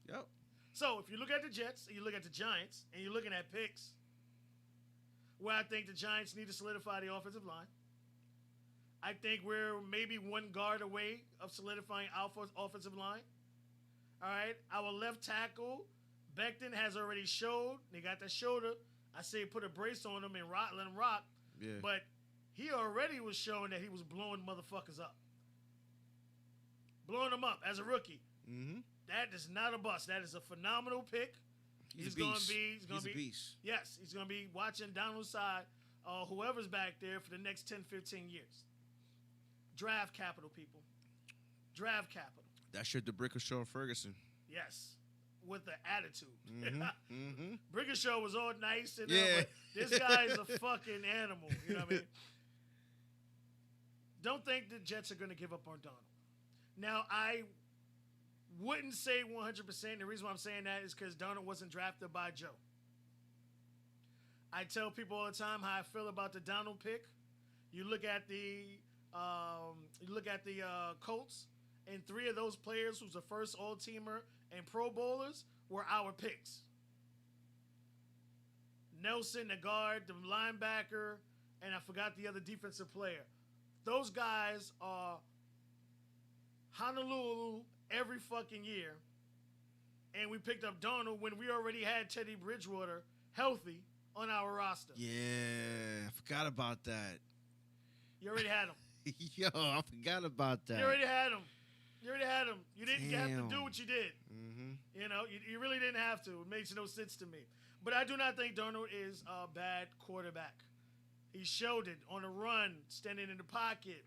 Yep. So if you look at the Jets and you look at the Giants and you're looking at picks, where I think the Giants need to solidify the offensive line. I think we're maybe 1 guard away of solidifying our offensive line. All right, our left tackle, Becton, has already showed. They got that shoulder. I say put a brace on him and let him rock. Yeah. But he already was showing that he was blowing motherfuckers up. Blowing them up as a rookie. Mm-hmm. That is not a bust. That is a phenomenal pick. He's a gonna beast. be. He's gonna be. a beast. Yes, he's going to be watching Donald's side, whoever's back there for the next 10, 15 years. Draft capital, people. Draft capital. That's your DeBrickashaw Ferguson. Yes, with the attitude. Mm-hmm. Mm-hmm. Brickashaw was all nice, and Yeah. but this guy is a fucking animal. You know what I mean? Don't think the Jets are going to give up on Donald. Now, I wouldn't say 100%. The reason why I'm saying that is because Donald wasn't drafted by Joe. I tell people all the time how I feel about the Donald pick. You look at the Colts, and 3 of those players who's the first All-Teamer and Pro Bowlers were our picks. Nelson, the guard, the linebacker, and I forgot the other defensive player. Those guys are Honolulu every fucking year, and we picked up Donald when we already had Teddy Bridgewater healthy on our roster. Yeah, I forgot about that. You already had him. Yo, I forgot about that. You already had him. You already had him. You didn't have to do Damn. what you did. Mm-hmm. You know, you really didn't have to. It makes no sense to me. But I do not think Donald is a bad quarterback. He showed it on a run, standing in the pocket.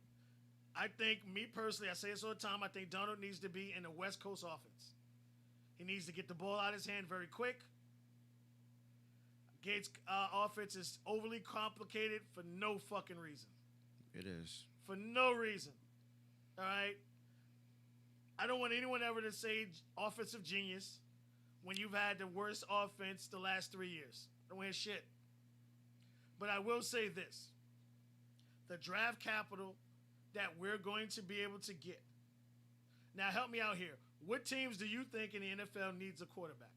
I think, me personally, I say this all the time, I think Donald needs to be in the West Coast offense. He needs to get the ball out of his hand very quick. Gates' offense is overly complicated for no fucking reason. It is. For no reason. All right? I don't want anyone ever to say offensive genius when you've had the worst offense the last 3 years. Don't hear shit. But I will say this. The draft capital that we're going to be able to get. Now, help me out here. What teams do you think in the NFL needs a quarterback?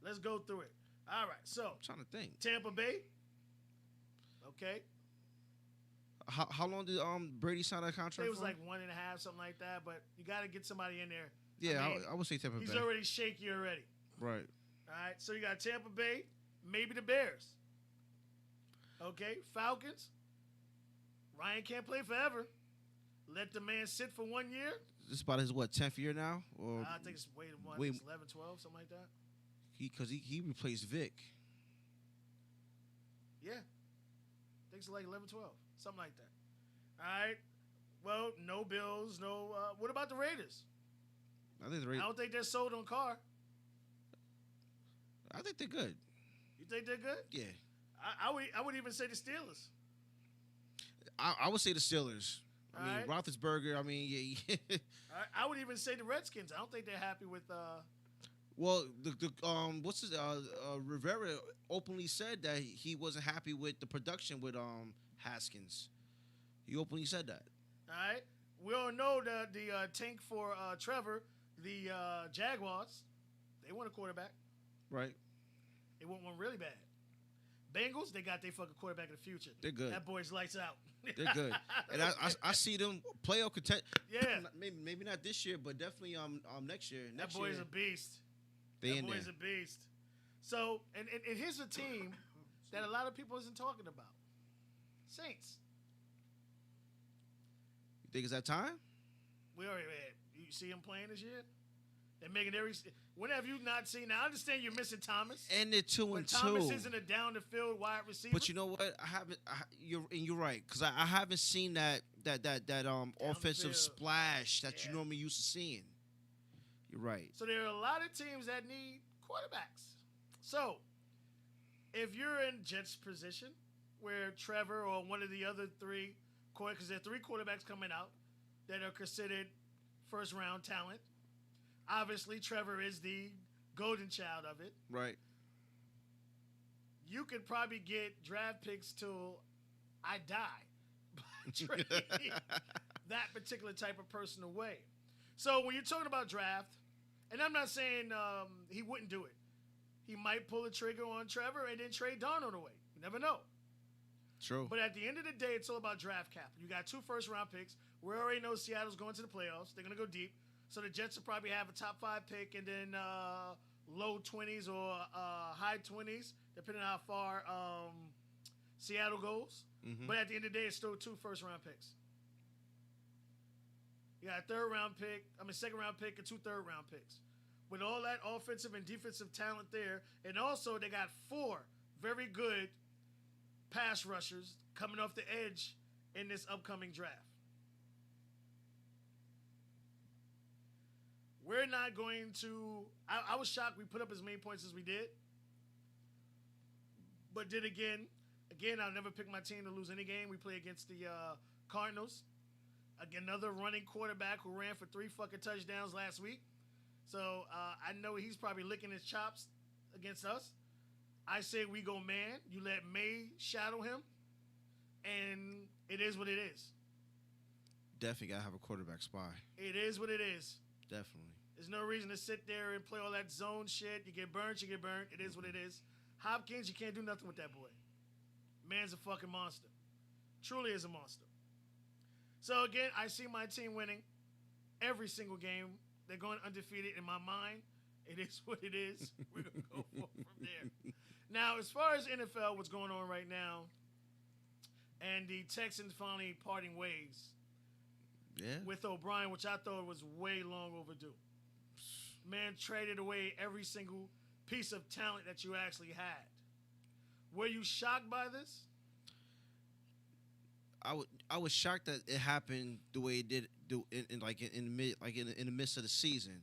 Let's go through it. All right, so. I'm trying to think. Tampa Bay. Okay. How long did Brady sign that contract? It was for? like 1.5, something like that. But you got to get somebody in there. Yeah, I would say Tampa Bay. He's already shaky already. Right. All right, so you got Tampa Bay, maybe the Bears. Okay, Falcons. Ryan can't play forever. Let the man sit for 1 year. This is about his, 10th year now? Or I think it's way more. Wait, it's 11, 12, something like that. Because he replaced Vic. Yeah. I think it's like 11, 12, something like that. All right. Well, no Bills, no. What about the Raiders? I think the Raiders. I don't think they're sold on Carr. I think they're good. You think they're good? Yeah. I would even say the Steelers. I would say the Steelers. I mean, right. Roethlisberger. I mean, yeah. I would even say the Redskins. I don't think they're happy with. Well, what's his Rivera openly said that he wasn't happy with the production with Haskins. He openly said that. All right. We all know the tank for Trevor, the Jaguars. They want a quarterback. Right. They want one really bad. Bengals, they got their fucking quarterback in the future. They're good. That boy's lights out. They're good, and I see them playoff content. Yeah. Maybe not this year, but definitely next year. That boy's a beast. That boy's a beast. So, and here's a team that a lot of people isn't talking about. Saints. You think it's that time? We already had. You see them playing this year? They're making every. When have you not seen? Now, I understand you're missing Thomas. And they're 2-2. Thomas isn't a down the field wide receiver. But you know what? I haven't. You're right, because I haven't seen that offensive splash that you normally used to seeing. You're right. So there are a lot of teams that need quarterbacks. So if you're in Jets' position, where Trevor or one of the other three, because there are 3 quarterbacks coming out that are considered first-round talent. Obviously, Trevor is the golden child of it. Right. You could probably get draft picks till I die by trading that particular type of person away. So when you're talking about draft, and I'm not saying he wouldn't do it. He might pull the trigger on Trevor and then trade Darnold away. You never know. True. But at the end of the day, it's all about draft cap. You got 2 first-round picks. We already know Seattle's going to the playoffs. They're going to go deep. So the Jets will probably have a top 5 pick and then low 20s or high 20s, depending on how far Seattle goes. Mm-hmm. But at the end of the day, it's still 2 first-round picks. You got a second-round pick and 2 third-round picks. With all that offensive and defensive talent there, and also they got 4 very good pass rushers coming off the edge in this upcoming draft. We're not going to. I was shocked we put up as many points as we did. But then again, I'll never pick my team to lose any game. We play against the Cardinals. Again, another running quarterback who ran for 3 fucking touchdowns last week. So I know he's probably licking his chops against us. I say we go man. You let May shadow him. And it is what it is. Definitely got to have a quarterback spy. It is what it is. Definitely. There's no reason to sit there and play all that zone shit. You get burnt, you get burnt. It is what it is. Hopkins, you can't do nothing with that boy. Man's a fucking monster. Truly is a monster. So, again, I see my team winning every single game. They're going undefeated in my mind. It is what it is. We're going to go forward from there. Now, as far as NFL, what's going on right now, and the Texans finally parting ways with O'Brien, which I thought was way long overdue. Man traded away every single piece of talent that you actually had. Were you shocked by this? I was shocked that it happened the way it did in the midst of the season.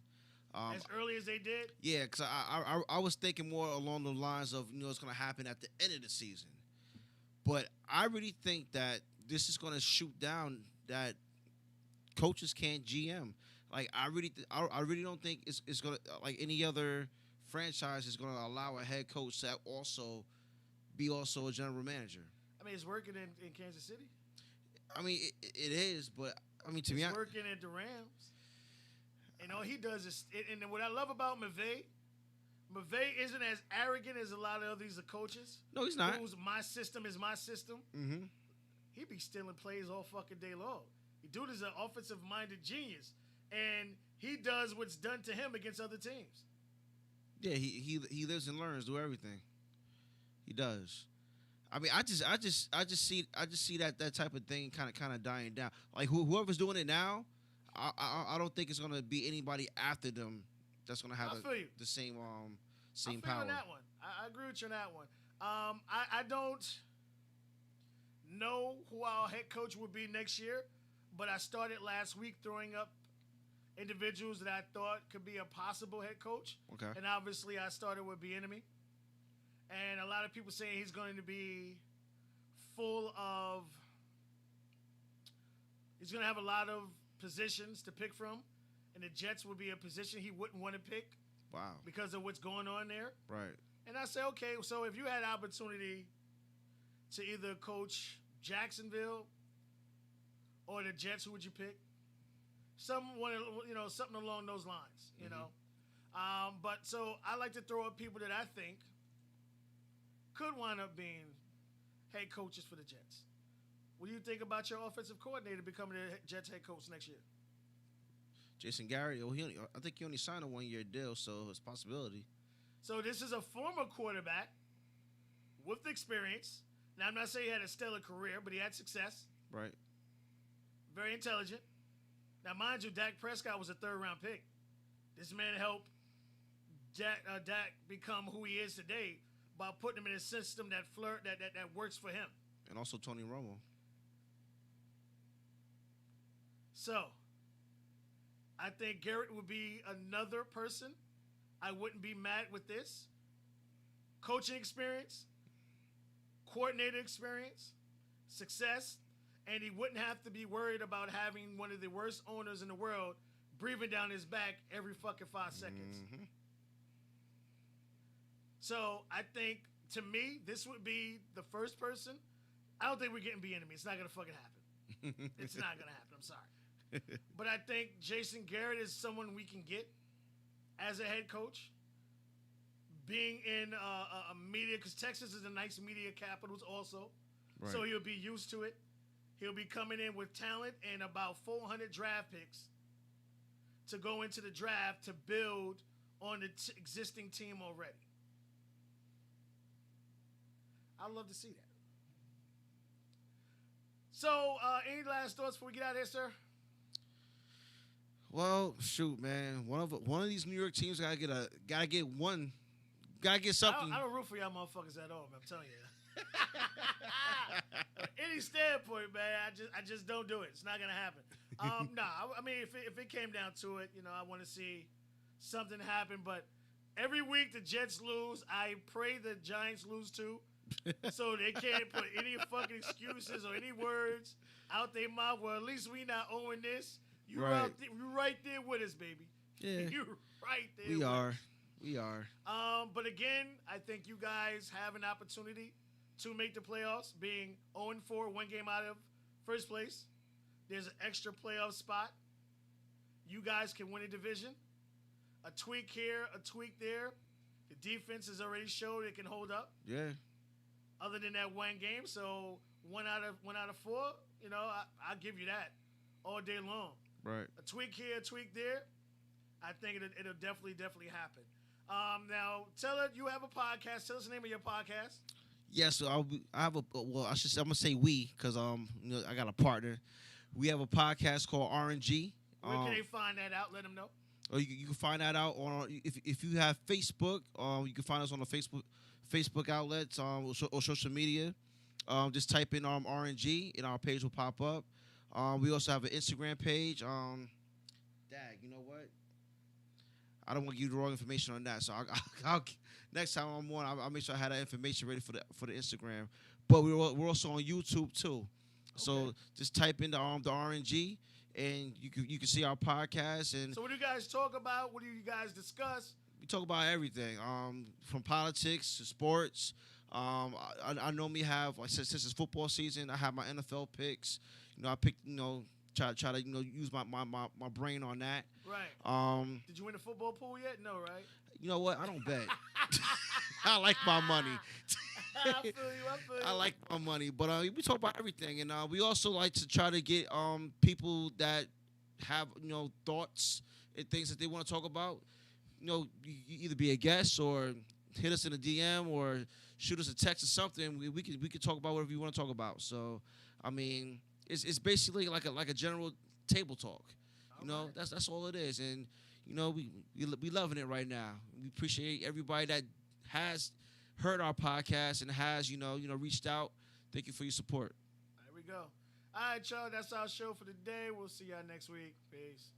As early as they did? Yeah, because I was thinking more along the lines of, it's going to happen at the end of the season. But I really think that this is going to shoot down that coaches can't GM. Like I really don't think it's gonna like any other franchise is gonna allow a head coach to also be also a general manager. I mean, it's working in Kansas City. I mean, it is, but I mean to It's me, working at the Rams. And all he does is, and what I love about McVay isn't as arrogant as a lot of these coaches. no, he's not. Who's my system is my system. Mm-hmm. He be stealing plays all fucking day long. The dude is an offensive-minded genius, and he does what's done to him against other teams. Yeah, he lives and learns, do everything. He does. I mean, I just see that type of thing kind of dying down. Like whoever's doing it now, I don't think it's gonna be anybody after them that's gonna have the same I power. On that one, I agree with you on that one. I don't know who our head coach will be next year, but I started last week throwing up individuals that I thought could be a possible head coach. Okay. And obviously, I started with Bieniemy. And a lot of people saying he's going to be he's going to have a lot of positions to pick from, and the Jets would be a position he wouldn't want to pick. Wow. Because of what's going on there. Right. And I say, okay, so if you had opportunity to either coach Jacksonville or the Jets, who would you pick? Something along those lines, you know. But so I like to throw up people that I think could wind up being head coaches for the Jets. What do you think about your offensive coordinator becoming the Jets head coach next year? Jason Garrett, I think he only signed a 1-year deal, so it's a possibility. So this is a former quarterback with experience. Now, I'm not saying he had a stellar career, but he had success. Right. Very intelligent. Now, mind you, Dak Prescott was a third-round pick. This man helped Dak become who he is today by putting him in a system that works for him. And also Tony Romo. So, I think Garrett would be another person. I wouldn't be mad with this. Coaching experience, coordinator experience, success, and he wouldn't have to be worried about having one of the worst owners in the world breathing down his back every fucking 5 seconds. Mm-hmm. So I think, to me, this would be the first person. I don't think we're getting Bieniemy. It's not going to fucking happen. It's not going to happen. I'm sorry. But I think Jason Garrett is someone we can get as a head coach. Being in a media, because Texas is a nice media capital also. Right. So he'll be used to it. He'll be coming in with talent and about 400 draft picks to go into the draft to build on the existing team already. I'd love to see that. So, any last thoughts before we get out of here, sir? Well, shoot, man. One of these New York teams gotta get something. I don't root for y'all motherfuckers at all, man. I'm telling you. Any standpoint, man, I just don't do it. It's not gonna happen. I mean, if it came down to it, I want to see something happen. But every week the Jets lose, I pray the Giants lose too, so they can't put any fucking excuses or any words out their mouth. Well, at least we not owing this. You right there with us, baby. Yeah, you right there. We are. But again, I think you guys have an opportunity to make the playoffs, being 0-4, one game out of first place. There's an extra playoff spot. You guys can win a division. A tweak here, a tweak there. The defense has already showed it can hold up. Yeah. Other than that one game, so one out of 4, I'll give you that all day long. Right. A tweak here, a tweak there. I think it'll definitely happen. Now, you have a podcast. Tell us the name of your podcast. Yes, so I'm gonna say we, because I got a partner. We have a podcast called RNG. Where can they find that out? Let them know. Or you can find that out on if you have Facebook. You can find us on the Facebook outlets or social media. Just type in RNG and our page will pop up. We also have an Instagram page. You know what? I don't want to give you the wrong information on that, so I'll next time I'm on, I'll make sure I have that information ready for the Instagram. But we're also on YouTube too. So Okay. just type in the RNG, and you can see our podcast, and So what do you guys talk about? What do you guys discuss? we talk about everything, from politics to sports. I normally have, like, since it's football season, I have my NFL picks. I pick, try to use my brain on that. Right. Did you win the football pool yet? No, right? You know what? I don't bet. I like my money. I feel you. I like my money, but we talk about everything, and we also like to try to get people that have thoughts and things that they want to talk about. You either be a guest or hit us in a DM or shoot us a text or something. We could talk about whatever you want to talk about. So, I mean, it's basically like a general table talk. Alright. That's all it is, and we loving it right now. We appreciate everybody that has heard our podcast and has reached out. Thank you for your support. There we go. All right, y'all. That's our show for today. We'll see y'all next week. Peace.